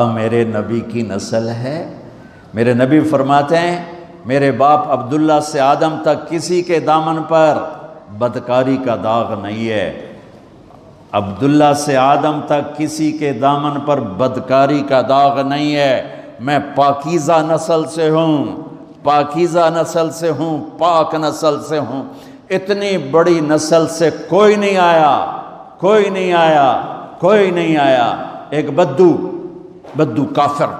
میرے نبی کی نسل ہے۔ میرے نبی فرماتے ہیں میرے باپ عبداللہ سے آدم تک کسی کے دامن پر بدکاری کا داغ نہیں ہے۔ عبداللہ سے آدم تک کسی کے دامن پر بدکاری کا داغ نہیں ہے۔ میں پاکیزہ نسل سے ہوں، پاکیزہ نسل سے ہوں، پاک نسل سے ہوں۔ اتنی بڑی نسل سے کوئی نہیں آیا، کوئی نہیں آیا، کوئی نہیں آیا۔ ایک بدو کافر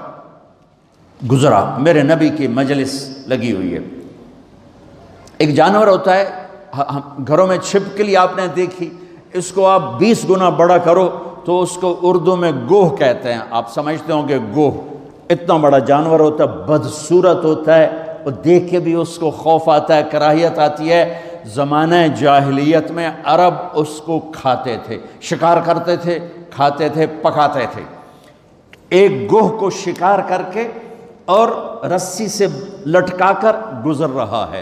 گزرا، میرے نبی کی مجلس لگی ہوئی ہے۔ ایک جانور ہوتا ہے گھروں میں چھپکلی آپ نے دیکھی، اس کو آپ 20 گنا بڑا کرو تو اس کو اردو میں گوہ کہتے ہیں، آپ سمجھتے ہوں کہ گوہ اتنا بڑا جانور ہوتا ہے، بدصورت ہوتا ہے، اور دیکھ کے بھی اس کو خوف آتا ہے، کراہیت آتی ہے۔ زمانہ جاہلیت میں عرب اس کو کھاتے تھے، شکار کرتے تھے، کھاتے تھے، پکاتے تھے۔ ایک گوہ کو شکار کر کے اور رسی سے لٹکا کر گزر رہا ہے،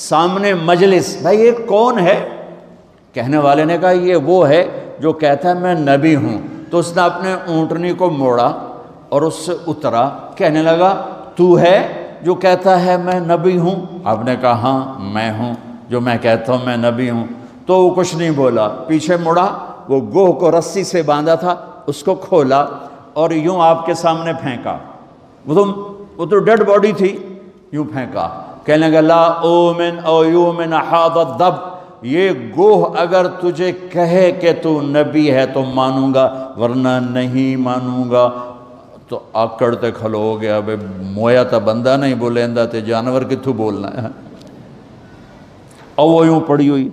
سامنے مجلس، بھائی یہ کون ہے؟ کہنے والے نے کہا یہ وہ ہے جو کہتا ہے میں نبی ہوں۔ تو اس نے اپنے اونٹنی کو موڑا اور اس سے اترا، کہنے لگا تو ہے جو کہتا ہے میں نبی ہوں؟ آپ نے کہا ہاں میں ہوں جو میں کہتا ہوں میں نبی ہوں۔ تو وہ کچھ نہیں بولا، پیچھے مڑا، وہ گوہ کو رسی سے باندھا تھا اس کو کھولا اور یوں آپ کے سامنے پھینکا۔ وہ تو ڈیڈ باڈی تھی، یوں پھینکا، کہنے لگا لا اومن او یومن حاض الدب، یہ گوہ اگر تجھے کہے کہ تو نبی ہے تو مانوں گا ورنہ نہیں مانوں گا۔ تو آکڑ تے کھلو ہو گیا، بے مویا تا بندہ نہیں بولیندا تے جانور کتھوں بولنا ہے۔ اور وہ یوں پڑی ہوئی،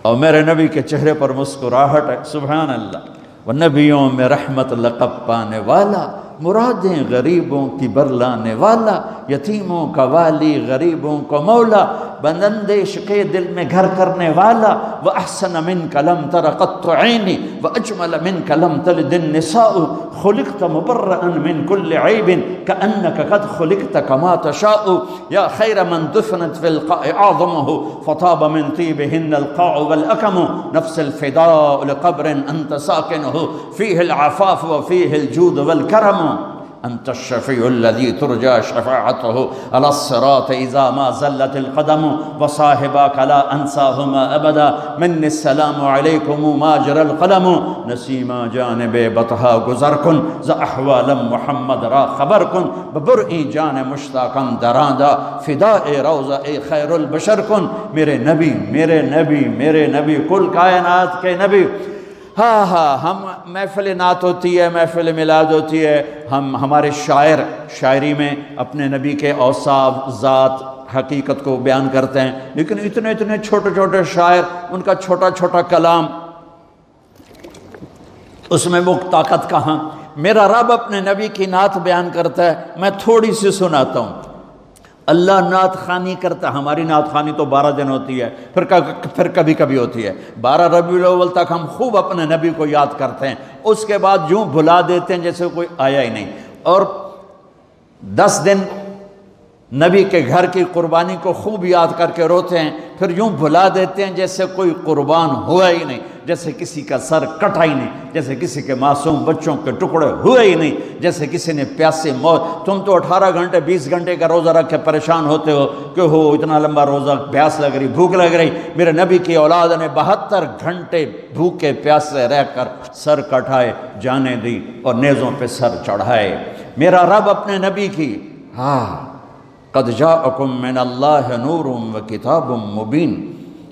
اور میرے نبی کے چہرے پر مسکراہٹ ہے، سبحان اللہ۔ وہ نبیوں میں رحمت لقب پانے والا، مرادیں غریبوں کی برلانے والا، یتیموں کا والی غریبوں کو مولا، بندندیش کے دل میں گھر کرنے والا، وَأَحْسَنَ مِنْكَ لَمْ تَرَ قَطُّ عَيْنِ وَأَجْمَلَ مِنْكَ لَمْ تَلِدِ النِّسَاءُ خُلِقْتَ مُبَرَّأً مِنْ كُلِّ عَيْبٍ كَأَنَّكَ قَدْ خُلِقْتَ كَمَا تَشَاءُ يَا خَيْرَ مَنْ دُفِنَتْ فِي الْقَاعِ أَعْظَمُهُ فَطَابَ مِنْ طِيبِهِنَّ الْقَاعُ وَالْأَكَمُ نَفْسَ الْفِدَاءُ لِقَبْرٍ أَنْتَ سَاكِنُهُ فِيهِ الْعَفَافُ وَفِيهِ الْجُودُ وَالْكَرَمُ أنت الشفيع الذي ترجى شفاعته على الصراط إذا ما زلت القدم وصاحباك لا أنساهما أبدا مني السلام عليكم ما جرى القلم نسيما جانب بطها گزر کن ز احوال محمد را خبر کن ببرئی جان مشتاقاً دراندا فداء روضہ خیر البشر کن۔ میرے نبی میرے نبی میرے نبی، کل کائنات کے نبی۔ ہاں ہم محفل نعت ہوتی ہے، محفل میلاد ہوتی ہے، ہمارے شاعر شاعری میں اپنے نبی کے اوصاف، ذات، حقیقت کو بیان کرتے ہیں، لیکن اتنے چھوٹے چھوٹے شاعر، ان کا چھوٹا چھوٹا کلام، اس میں وہ طاقت کہاں؟ میرا رب اپنے نبی کی نعت بیان کرتا ہے، میں تھوڑی سی سناتا ہوں۔ اللہ نعت خوانی کرتا ہے، ہماری نعت خوانی تو 12 دن ہوتی ہے، پھر کبھی کبھی ہوتی ہے۔ 12 ربیع الاول تک ہم خوب اپنے نبی کو یاد کرتے ہیں، اس کے بعد یوں بھلا دیتے ہیں جیسے کوئی آیا ہی نہیں، اور 10 دن نبی کے گھر کی قربانی کو خوب یاد کر کے روتے ہیں، پھر یوں بھلا دیتے ہیں جیسے کوئی قربان ہوا ہی نہیں، جیسے کسی کا سر کٹا ہی نہیں، جیسے کسی کے معصوم بچوں کے ٹکڑے ہوئے ہی نہیں، جیسے کسی نے پیاسے موت۔ تم تو 18 گھنٹے 20 گھنٹے کا روزہ رکھ کے پریشان ہوتے ہو کہ ہو اتنا لمبا روزہ، پیاس لگ رہی، بھوک لگ رہی۔ میرے نبی کی اولاد نے 72 گھنٹے بھوکے پیاسے رہ کر سر کٹائے، جانے دی اور نیزوں پہ سر چڑھائے۔ میرا رب اپنے نبی کی قد جاءکم من اللہ نور وکتاب مبین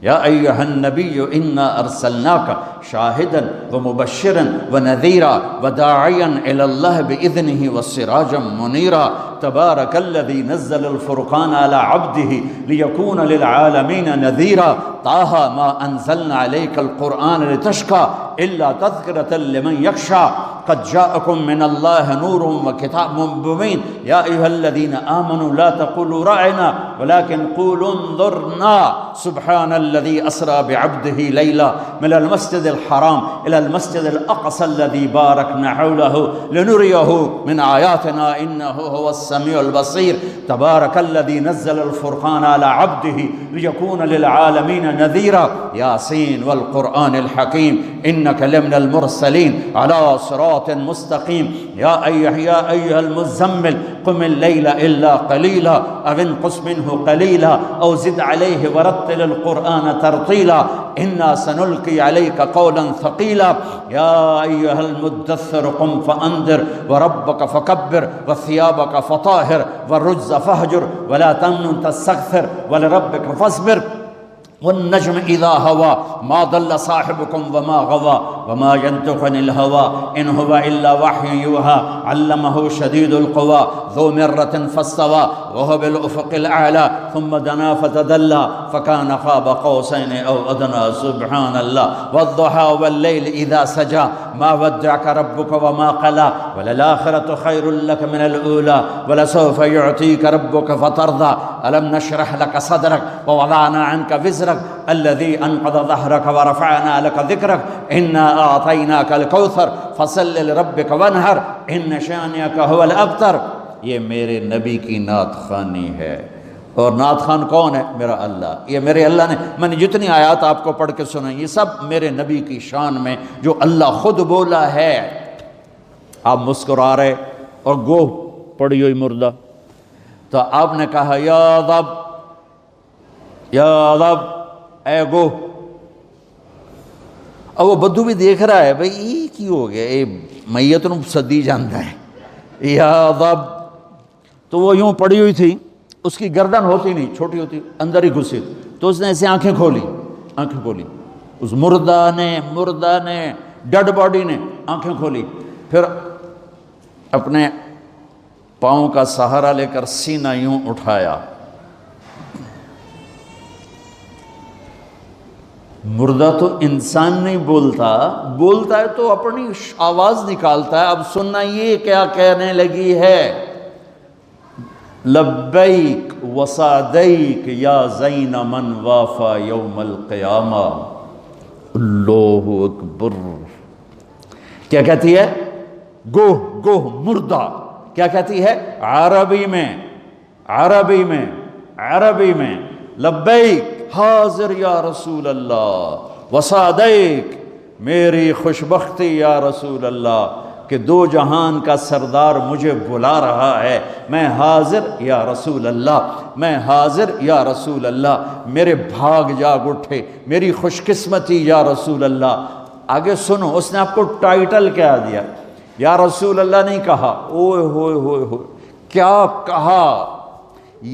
یا ایہا النبی انا ارسلناک شاہدا ومبشرا ونذیرا وداعیا الی اللہ باذنہ وسراجا منیرا تبارک الذی نزل الفرقان على عبده لیکون للعالمین نذیرا طه ما انزلنا علیک القرآن لتشقى الا تذکرة لمن یخشى قد جاءكم من الله نور وكتاب مبين يا أيها الذين آمنوا لا تقولوا رعنا ولكن قولوا انظرنا سبحان الذي أسرى بعبده ليلا من المسجد الحرام إلى المسجد الأقصى الذي باركنا حوله لنريه من آياتنا إنه هو السميع البصير تبارك الذي نزل الفرقان على عبده ليكون للعالمين نذيرا ياسين والقرآن الحكيم إنك لمن المرسلين على صراط صراط مستقيم يا أيها المزمل قم الليل إلا قليلا أو انقص منه قليلا أو زد عليه ورتل القرآن ترتيلا إنا سنلقي عليك قولا ثقيلا يا أيها المدثر قم فأنذر وربك فكبر وثيابك فطاهر والرجز فاهجر ولا تمنن تستكثر ولربك فاصبر والنجم إذا هوى ما ضل صاحبكم وما غوى وما ينطق عن الهوى إن هو إلا وحي يوحى علمه شديد القوى ذو مرة فاستوى وهو بالأفق الأعلى ثم دنا فتدلى فكان قاب قوسين أو أدنى سبحان الله والضحى والليل إذا سجى ما ودعك ربك وما قلى وللآخرة خير لك من الأولى ولسوف يعطيك ربك فترضى ألم نشرح لك صدرك ووضعنا عنك وزرك الذي أنقض ظهرك ورفعنا لك ذكرك إنا أعطيناك الكوثر فصل لربك وانحر إن شانئك هو الأبتر. یہ میرے نبی کی نعت خوانی ہے. اور نعت خان کون ہے؟ میرا اللہ. یہ میرے اللہ نے، میں نے جتنی آیات آپ کو پڑھ کے سنائی یہ سب میرے نبی کی شان میں جو اللہ خود بولا ہے. آپ مسکرا رہے اور گوہ پڑی ہوئی مردہ، تو آپ نے کہا یا رب یا رب اے گوہ. اب وہ بدو بھی دیکھ رہا ہے بھئی یہ کی ہو گیا، اے میت نو صدی جانتا ہے یا رب. تو وہ یوں پڑی ہوئی تھی، اس کی گردن ہوتی نہیں، چھوٹی ہوتی، اندر ہی گھسی. تو اس نے ایسے آنکھیں کھولی اس مردہ نے ڈیڈ باڈی نے آنکھیں کھولی، پھر اپنے پاؤں کا سہارا لے کر سینہ یوں اٹھایا. مردہ تو انسان نہیں بولتا ہے تو اپنی آواز نکالتا ہے. اب سننا یہ کیا کہنے لگی ہے، لبیک وسعدیک یا زین من وافا یوم القیامہ. اللہ اکبر. کیا کہتی ہے؟ گوہ مردہ کیا کہتی ہے؟ عربی میں لبیک حاضر یا رسول اللہ، وسعدیک میری خوشبختی یا رسول اللہ کہ دو جہان کا سردار مجھے بلا رہا ہے. میں حاضر یا رسول اللہ، میں حاضر یا رسول اللہ. میرے بھاگ جاگ اٹھے، میری خوش قسمتی یا رسول اللہ. آگے سنو، اس نے آپ کو ٹائٹل کیا دیا؟ یا رسول اللہ نہیں کہا، اوئے ہوئے ہوئے ہوئے کیا کہا؟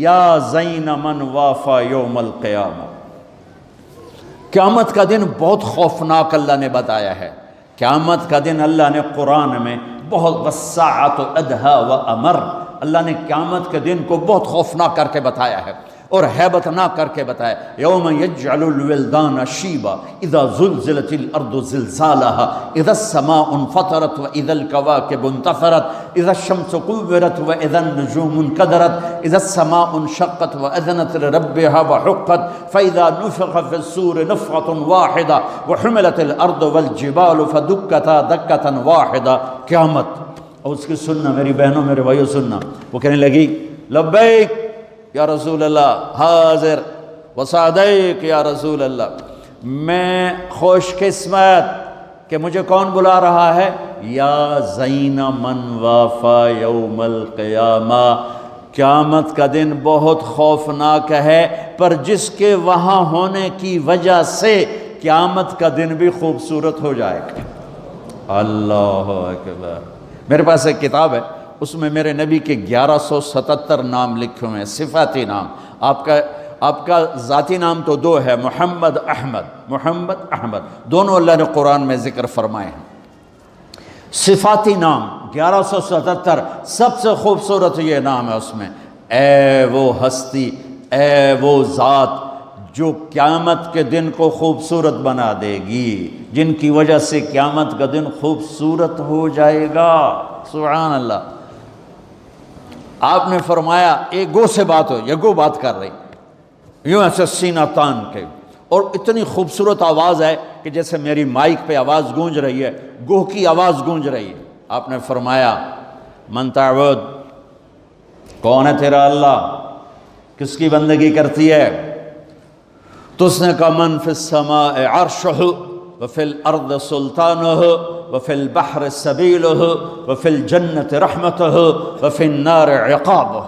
یا زین من وافا یوم القیامہ. قیامت کا دن بہت خوفناک اللہ نے بتایا ہے. قیامت کا دن اللہ نے قرآن میں بہت والساعۃ ادہا وامر، اللہ نے قیامت کے دن کو بہت خوفناک کر کے بتایا ہے اور ہیبت ناک کر کے بتایا. یوم یجعل الولدان شیبا اذا زلزلت الارض زلزالها اذا السماء انفطرت واذا الكواكب انتثرت اذا الشمس كورت واذا النجوم انكدرت اذا السماء انشقت واذنت لربها وحقت فاذا نفخ في الصور نفخة واحدة وحملت الارض والجبال فدكتا دكة واحدة. قیامت. اور اس کی سننا میری بہنوں میرے بھائیوں سننا. وہ کہنے لگی لبیک یا رسول اللہ، حاضر وسعدیک یا رسول اللہ. میں خوش قسمت کہ مجھے کون بلا رہا ہے؟ یا زین من وافا یوم القیامہ. قیامت کا دن بہت خوفناک ہے، پر جس کے وہاں ہونے کی وجہ سے قیامت کا دن بھی خوبصورت ہو جائے گا. اللہ اکبر. میرے پاس ایک کتاب ہے، اس میں میرے نبی کے 1177 نام لکھے ہوئے ہیں، صفاتی نام. آپ کا ذاتی نام تو دو ہے، محمد احمد دونوں اللہ نے قرآن میں ذکر فرمائے ہیں. صفاتی نام 1177، سب سے خوبصورت یہ نام ہے اس میں. اے وہ ہستی، اے وہ ذات جو قیامت کے دن کو خوبصورت بنا دے گی، جن کی وجہ سے قیامت کا دن خوبصورت ہو جائے گا. سبحان اللہ. آپ نے فرمایا ایک گو سے بات ہو، یہ گو بات کر رہی یوں ایسے سینہ تان کے، اور اتنی خوبصورت آواز ہے کہ جیسے میری مائک پہ آواز گونج رہی ہے، گوہ کی آواز گونج رہی ہے. آپ نے فرمایا من تعبد، کون ہے تیرا اللہ، کس کی بندگی کرتی ہے؟ تو اس نے کہا من فی السماء عرشہ وفی الارض سلطانہ وفی البحر سبیلہ وفی الجنت رحمتہ وفی النار عقابہ،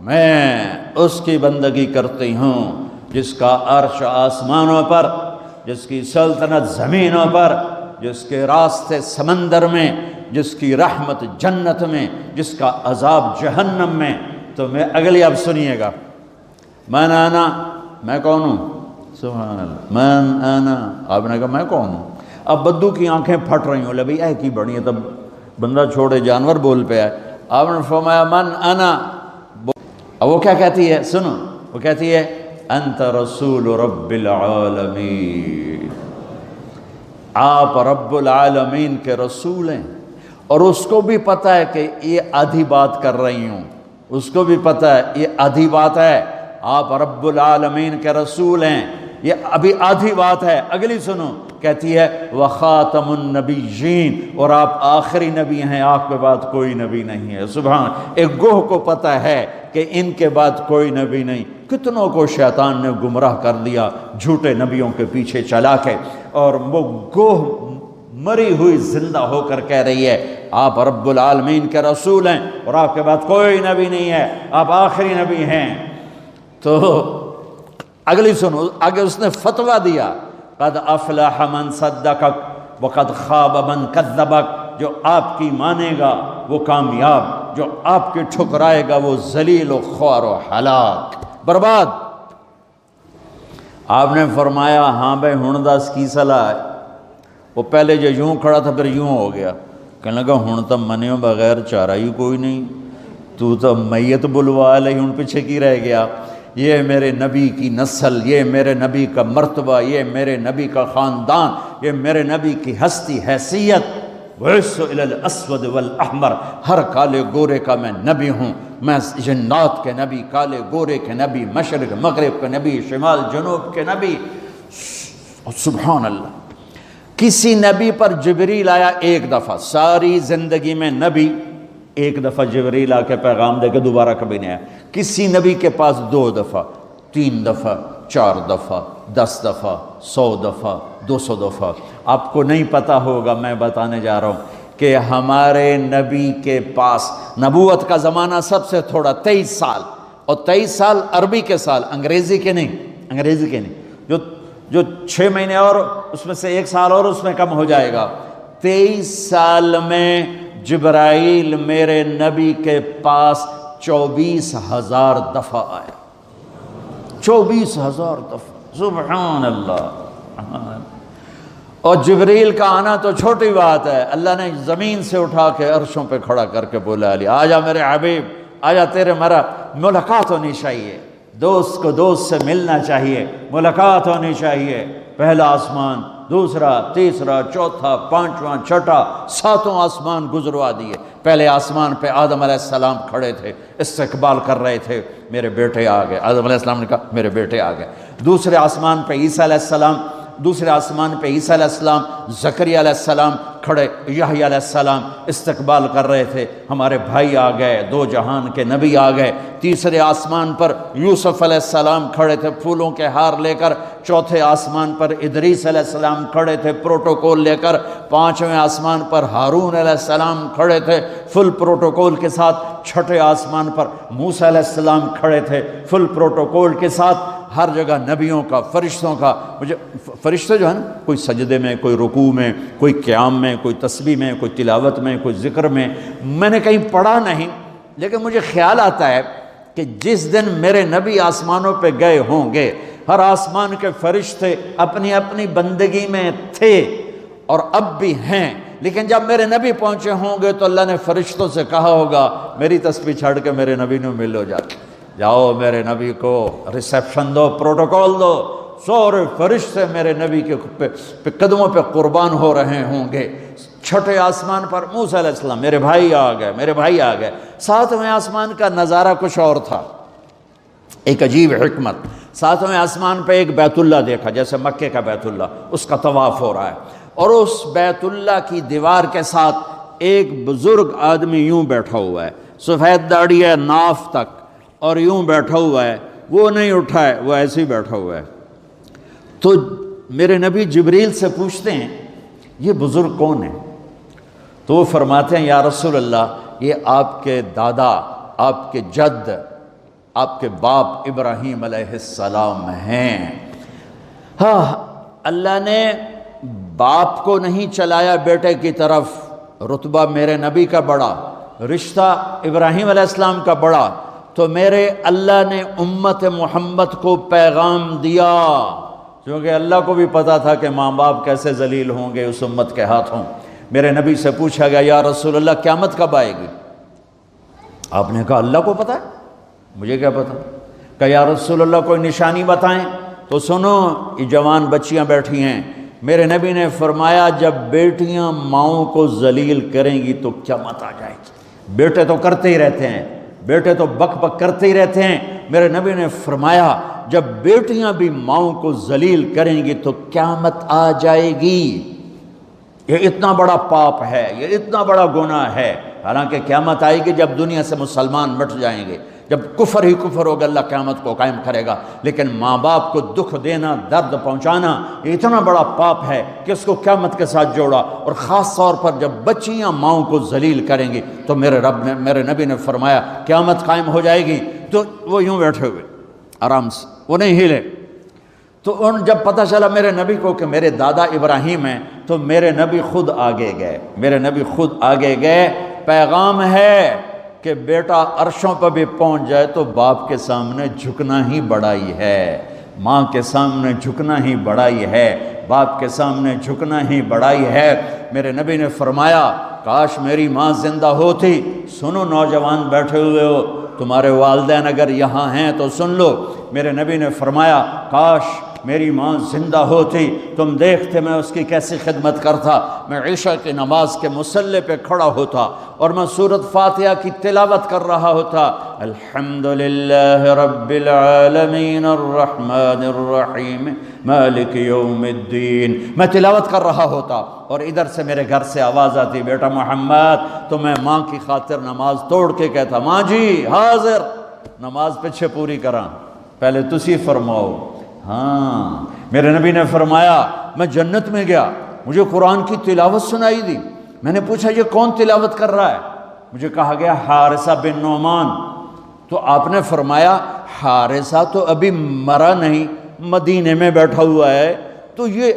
میں اس کی بندگی کرتی ہوں جس کا عرش آسمانوں پر، جس کی سلطنت زمینوں پر، جس کے راستے سمندر میں، جس کی رحمت جنت میں، جس کا عذاب جہنم میں۔ تو میں اگلی اب سنیے گا، من انا، میں کون ہوں؟ سبحان اللہ، من انا، آپ نے کہا میں کون ہوں؟ اب بدو کی آنکھیں پھٹ رہی ہوں، لے بھئی اے کی بڑی ہے، تب بندہ چھوڑے جانور بول پہ آئے۔ آپ نے فرمایا من انا، اب وہ کیا کہتی ہے؟ سنو، وہ کہتی ہے انت رسول رب العالمین، آپ رب العالمین کے رسول ہیں، اور اس کو بھی پتہ ہے کہ یہ آدھی بات کر رہی ہوں، اس کو بھی پتہ ہے یہ آدھی بات ہے، آپ رب العالمین کے رسول ہیں، یہ ابھی آدھی بات ہے۔ اگلی سنو، کہتی ہے وخاتم النبیین، اور آپ آخری نبی ہیں، آپ کے بعد کوئی نبی نہیں ہے۔ سبحان، ایک گوہ کو پتہ ہے کہ ان کے بعد کوئی نبی نہیں۔ کتنوں کو شیطان نے گمراہ کر دیا جھوٹے نبیوں کے پیچھے چلا کے، اور وہ گوہ مری ہوئی زندہ ہو کر کہہ رہی ہے آپ رب العالمین کے رسول ہیں، اور آپ کے بعد کوئی نبی نہیں ہے، آپ آخری نبی ہیں۔ تو اگلی سنو، آگے اس نے فتویٰ دیا قد افلح من صدقک وقد خواب من کذبک، جو آپ کی مانے گا وہ کامیاب، جو آپ کی ٹھکرائے گا وہ ذلیل و خوار و ہلاک، برباد۔ آپ نے فرمایا ہاں بھائی ہن دس کی صلاح ہے؟ وہ پہلے جو یوں کھڑا تھا پھر یوں ہو گیا، کہنے لگا ہن تو منیوں بغیر چارہ ہی کوئی نہیں، تو میت بلوا لئی، ہن پیچھے کی رہ گیا؟ یہ میرے نبی کی نسل، یہ میرے نبی کا مرتبہ، یہ میرے نبی کا خاندان، یہ میرے نبی کی ہستی حیثیت، وَعِسُّ إِلَى الْأَسْوَدِ وَالْأَحْمَرِ، ہر کالے گورے کا میں نبی ہوں، میں جنات کے نبی، کالے گورے کے نبی، مشرق مغرب کے نبی، شمال جنوب کے نبی۔ سبحان اللہ، کسی نبی پر جبریل آیا ایک دفعہ، ساری زندگی میں نبی ایک دفعہ جبریل آ کے پیغام دے کے دوبارہ کبھی نہیں آیا۔ کسی نبی کے پاس 2 دفعہ، 3 دفعہ، 4 دفعہ، 10 دفعہ، 100 دفعہ، 200 دفعہ۔ آپ کو نہیں پتہ ہوگا، میں بتانے جا رہا ہوں کہ ہمارے نبی کے پاس نبوت کا زمانہ سب سے تھوڑا 23 سال، اور 23 سال عربی کے سال، انگریزی کے نہیں، انگریزی کے نہیں، جو 6 مہینے اور اس میں سے 1 سال اور اس میں کم ہو جائے گا۔ 23 سال میں جبرائیل میرے نبی کے پاس 24,000 دفعہ آیا، 24,000 دفعہ، سبحان اللہ۔ اور جبریل کا آنا تو چھوٹی بات ہے، اللہ نے زمین سے اٹھا کے عرشوں پہ کھڑا کر کے بولا علی آجا میرے حبیب، آجا تیرے مرا ملاقات ہونی چاہیے، دوست کو دوست سے ملنا چاہیے، ملاقات ہونی چاہیے۔ پہلا آسمان، دوسرا، تیسرا، چوتھا، پانچواں، چھٹا، 7 آسمان گزروا دیے۔ پہلے آسمان پہ آدم علیہ السلام کھڑے تھے، استقبال کر رہے تھے، میرے بیٹے آ گئے، آدم علیہ السلام نے کہا میرے بیٹے آ گئے۔ دوسرے آسمان پہ عیسیٰ علیہ السلام، دوسرے آسمان پہ عیسیٰ علیہ السلام، زکریا علیہ السلام کھڑے، یحییٰ علیہ السلام استقبال کر رہے تھے، ہمارے بھائی آ گئے، 2 جہان کے نبی آ گئے۔ تیسرے آسمان پر یوسف علیہ السلام کھڑے تھے پھولوں کے ہار لے کر، چوتھے آسمان پر ادریس علیہ السلام کھڑے تھے پروٹوکول لے کر، 5ویں آسمان پر ہارون علیہ السلام کھڑے تھے فل پروٹوکول کے ساتھ، 6ٹھے آسمان پر موسیٰ علیہ السلام کھڑے تھے فل پروٹوکول کے ساتھ۔ ہر جگہ نبیوں کا، فرشتوں کا، مجھے فرشتے جو ہیں نا، کوئی سجدے میں، کوئی رکوع میں، کوئی قیام میں، کوئی تسبیح میں، کوئی تلاوت میں، کوئی ذکر میں، میں نے کہیں پڑھا نہیں، لیکن مجھے خیال آتا ہے کہ جس دن میرے نبی آسمانوں پہ گئے ہوں گے، ہر آسمان کے فرشتے اپنی اپنی بندگی میں تھے اور اب بھی ہیں، لیکن جب میرے نبی پہنچے ہوں گے تو اللہ نے فرشتوں سے کہا ہوگا میری تسبیح چھڑ کے میرے نبی نے ملو جاؤ میرے نبی کو ریسیپشن دو، پروٹوکول دو۔ سارے فرشتے میرے نبی کے قدموں پہ قربان ہو رہے ہوں گے۔ 6ٹھے آسمان پر موسیٰ علیہ السلام، میرے بھائی آ گئے، میرے بھائی آ گئے۔ 7ویں آسمان کا نظارہ کچھ اور تھا، ایک عجیب حکمت۔ 7ویں آسمان پہ ایک بیت اللہ دیکھا، جیسے مکے کا بیت اللہ، اس کا طواف ہو رہا ہے، اور اس بیت اللہ کی دیوار کے ساتھ ایک بزرگ آدمی یوں بیٹھا ہوا ہے، سفید داڑھی ہے ناف تک، اور یوں بیٹھا ہوا ہے، وہ نہیں اٹھا ہے، وہ ایسے ہی بیٹھا ہوا ہے۔ تو میرے نبی جبریل سے پوچھتے ہیں یہ بزرگ کون ہے؟ تو وہ فرماتے ہیں یا رسول اللہ یہ آپ کے دادا، آپ کے جد، آپ کے باپ ابراہیم علیہ السلام ہیں۔ ہاں، اللہ نے باپ کو نہیں چلایا بیٹے کی طرف، رتبہ میرے نبی کا بڑا، رشتہ ابراہیم علیہ السلام کا بڑا، تو میرے اللہ نے امت محمد کو پیغام دیا، کیونکہ اللہ کو بھی پتا تھا کہ ماں باپ کیسے ذلیل ہوں گے اس امت کے ہاتھوں۔ میرے نبی سے پوچھا گیا یا رسول اللہ قیامت کب آئے گی؟ آپ نے کہا اللہ کو پتا ہے، مجھے کیا پتا؟ کہ یا رسول اللہ کوئی نشانی بتائیں۔ تو سنو، یہ جوان بچیاں بیٹھی ہیں، میرے نبی نے فرمایا جب بیٹیاں ماؤں کو ذلیل کریں گی تو قیامت آ جائے گی۔ بیٹے تو کرتے ہی رہتے ہیں، بیٹے تو بک بک کرتے ہی رہتے ہیں، میرے نبی نے فرمایا جب بیٹیاں بھی ماؤں کو ذلیل کریں گی تو قیامت آ جائے گی۔ یہ اتنا بڑا پاپ ہے، یہ اتنا بڑا گناہ ہے، حالانکہ قیامت آئے گی جب دنیا سے مسلمان مٹ جائیں گے، جب کفر ہی کفر ہوگا اللہ قیامت کو قائم کرے گا، لیکن ماں باپ کو دکھ دینا، درد پہنچانا یہ اتنا بڑا پاپ ہے کہ اس کو قیامت کے ساتھ جوڑا، اور خاص طور پر جب بچیاں ماؤں کو ذلیل کریں گی تو میرے نبی نے فرمایا قیامت قائم ہو جائے گی۔ تو وہ یوں بیٹھے ہوئے آرام سے، وہ نہیں ہلے۔ تو ان جب پتہ چلا میرے نبی کو کہ میرے دادا ابراہیم ہیں، تو میرے نبی خود آگے گئے، میرے نبی خود آگے گئے۔ پیغام ہے کہ بیٹا عرشوں پر بھی پہنچ جائے تو باپ کے سامنے جھکنا ہی بڑائی ہے، ماں کے سامنے جھکنا ہی بڑائی ہے، باپ کے سامنے جھکنا ہی بڑائی ہے۔ میرے نبی نے فرمایا کاش میری ماں زندہ ہوتی۔ سنو نوجوان بیٹھے ہوئے ہو، تمہارے والدین اگر یہاں ہیں تو سن لو، میرے نبی نے فرمایا کاش میری ماں زندہ ہوتی، تم دیکھتے میں اس کی کیسی خدمت کرتا، میں عشاء کی نماز کے مصلی پہ کھڑا ہوتا اور میں سورۃ فاتحہ کی تلاوت کر رہا ہوتا، الحمدللہ رب العالمین الرحمن الرحیم مالک یوم الدین، میں تلاوت کر رہا ہوتا اور ادھر سے میرے گھر سے آواز آتی بیٹا محمد، تو میں ماں کی خاطر نماز توڑ کے کہتا ماں جی حاضر، نماز پیچھے پوری کراں، پہلے تسی فرماؤ۔ ہاں، میرے نبی نے فرمایا میں جنت میں گیا، مجھے قرآن کی تلاوت سنائی دی، میں نے پوچھا یہ کون تلاوت کر رہا ہے؟ مجھے کہا گیا حارثہ بن نعمان۔ تو آپ نے فرمایا حارثہ تو ابھی مرا نہیں، مدینے میں بیٹھا ہوا ہے، تو یہ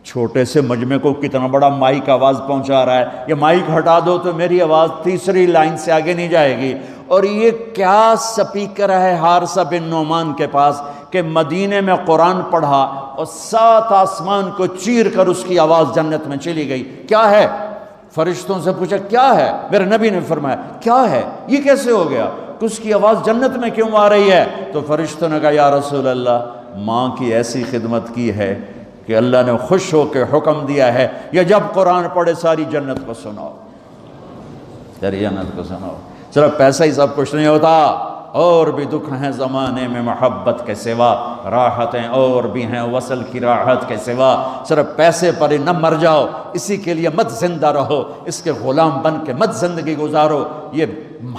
چھوٹے سے مجمع کو کتنا بڑا مائک آواز پہنچا رہا ہے، یہ مائک ہٹا دو تو میری آواز تیسری لائن سے آگے نہیں جائے گی، اور یہ کیا سپیکر ہے حارثہ بن نعمان کے پاس کہ مدینے میں قرآن پڑھا اور 7 آسمان کو چیر کر اس کی آواز جنت میں چلی گئی۔ کیا ہے؟ فرشتوں سے پوچھا کیا ہے؟ میرے نبی نے فرمایا کیا ہے، یہ کیسے ہو گیا کہ اس کی آواز جنت میں کیوں آ رہی ہے؟ تو فرشتوں نے کہا یا رسول اللہ ماں کی ایسی خدمت کی ہے کہ اللہ نے خوش ہو کے حکم دیا ہے یا جب قرآن پڑھے ساری جنت کو سناؤ، ساری جنت کو سناؤ۔ صرف پیسہ ہی سب کچھ نہیں ہوتا، اور بھی دکھ ہیں زمانے میں محبت کے سوا، راحتیں اور بھی ہیں وصل کی راحت کے سوا، صرف پیسے پر ہی نہ مر جاؤ، اسی کے لیے مت زندہ رہو، اس کے غلام بن کے مت زندگی گزارو۔ یہ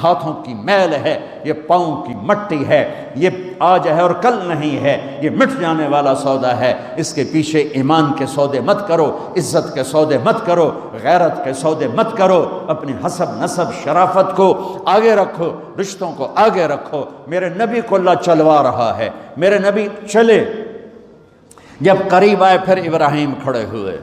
ہاتھوں کی میل ہے، یہ پاؤں کی مٹی ہے، یہ آج ہے اور کل نہیں ہے، یہ مٹ جانے والا سودا ہے، اس کے پیچھے ایمان کے سودے مت کرو، عزت کے سودے مت کرو، غیرت کے سودے مت کرو، اپنی حسب نسب شرافت کو آگے رکھو، رشتوں کو آگے رکھو۔ میرے نبی کو اللہ چلوا رہا ہے، میرے نبی چلے، جب قریب آئے پھر ابراہیم کھڑے ہوئے۔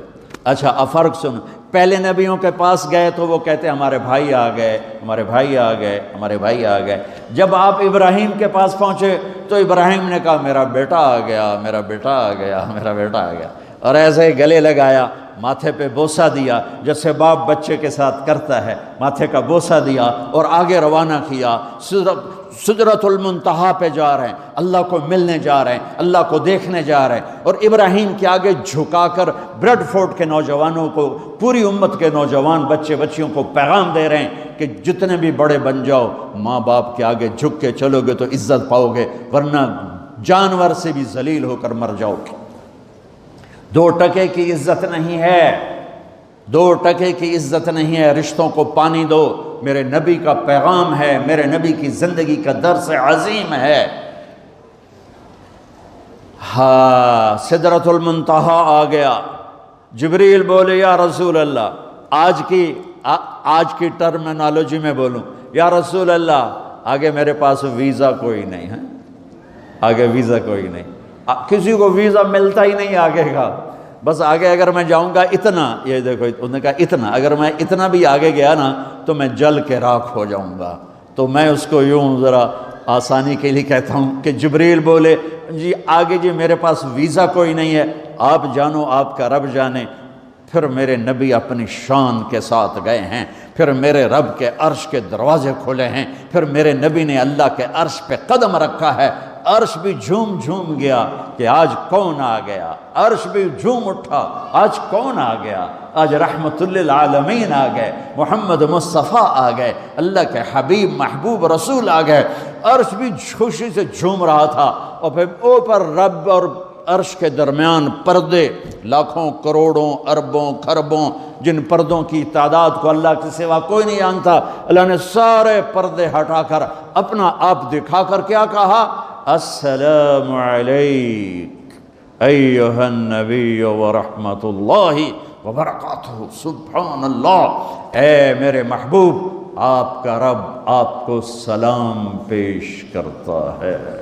اچھا اب فرق سن، پہلے نبیوں کے پاس گئے تو وہ کہتے ہمارے بھائی آ گئے، ہمارے بھائی آ گئے، ہمارے بھائی آ گئے۔ جب آپ ابراہیم کے پاس پہنچے تو ابراہیم نے کہا میرا بیٹا آ گیا، میرا بیٹا آ گیا، میرا بیٹا آ گیا، اور ایسے ہی گلے لگایا، ماتھے پہ بوسہ دیا جیسے باپ بچے کے ساتھ کرتا ہے، ماتھے کا بوسہ دیا اور آگے روانہ کیا۔ سدرۃ المنتہا پہ جا رہے ہیں، اللہ کو ملنے جا رہے ہیں، اللہ کو دیکھنے جا رہے ہیں، اور ابراہیم کے آگے جھکا کر بریڈ فورٹ کے نوجوانوں کو، پوری امت کے نوجوان بچے بچیوں کو پیغام دے رہے ہیں کہ جتنے بھی بڑے بن جاؤ ماں باپ کے آگے جھک کے چلو گے تو عزت پاؤ گے، ورنہ جانور سے بھی ذلیل ہو کر مر جاؤ گے۔ 2 ٹکے کی عزت نہیں ہے، 2 ٹکے کی عزت نہیں ہے، رشتوں کو پانی دو۔ میرے نبی کا پیغام ہے، میرے نبی کی زندگی کا درس عظیم ہے۔ ہاں، سدرۃ المنتہا آ گیا، جبریل بولے یا رسول اللہ آج کی آج کی ٹرمینالوجی میں بولوں، یا رسول اللہ آگے میرے پاس ویزا کوئی نہیں ہے، آگے ویزا کوئی نہیں، کسی کو ویزا ملتا ہی نہیں آگے کا، بس آگے اگر میں جاؤں گا اتنا، یہ دیکھو انہوں نے کہا اتنا، اگر میں اتنا بھی آگے گیا نا تو میں جل کے راکھ ہو جاؤں گا۔ تو میں اس کو یوں ذرا آسانی کے لیے کہتا ہوں کہ جبریل بولے جی آگے جی میرے پاس ویزا کوئی نہیں ہے، آپ جانو آپ کا رب جانے۔ پھر میرے نبی اپنی شان کے ساتھ گئے ہیں، پھر میرے رب کے عرش کے دروازے کھولے ہیں، پھر میرے نبی نے اللہ کے عرش پہ قدم رکھا ہے، عرش بھی جھوم جھوم گیا کہ آج کون آ گیا، عرش بھی جھوم اٹھا آج کون آ گیا، آج رحمت للعالمین آ گئے، محمد مصطفیٰ آ گئے، اللہ کے حبیب محبوب رسول آ گئے۔ عرش بھی خوشی سے جھوم رہا تھا، اور پھر اوپر رب اور عرش کے درمیان پردے، لاکھوں کروڑوں اربوں خربوں، جن پردوں کی تعداد کو اللہ کے سوا کوئی نہیں جانتا، اللہ نے سارے پردے ہٹا کر اپنا آپ دکھا کر کیا کہا، السلام علیک ایھا النبی ورحمۃ اللہ وبرکاتہ۔ سبحان اللہ، اے میرے محبوب، آپ کا رب آپ کو سلام پیش کرتا ہے۔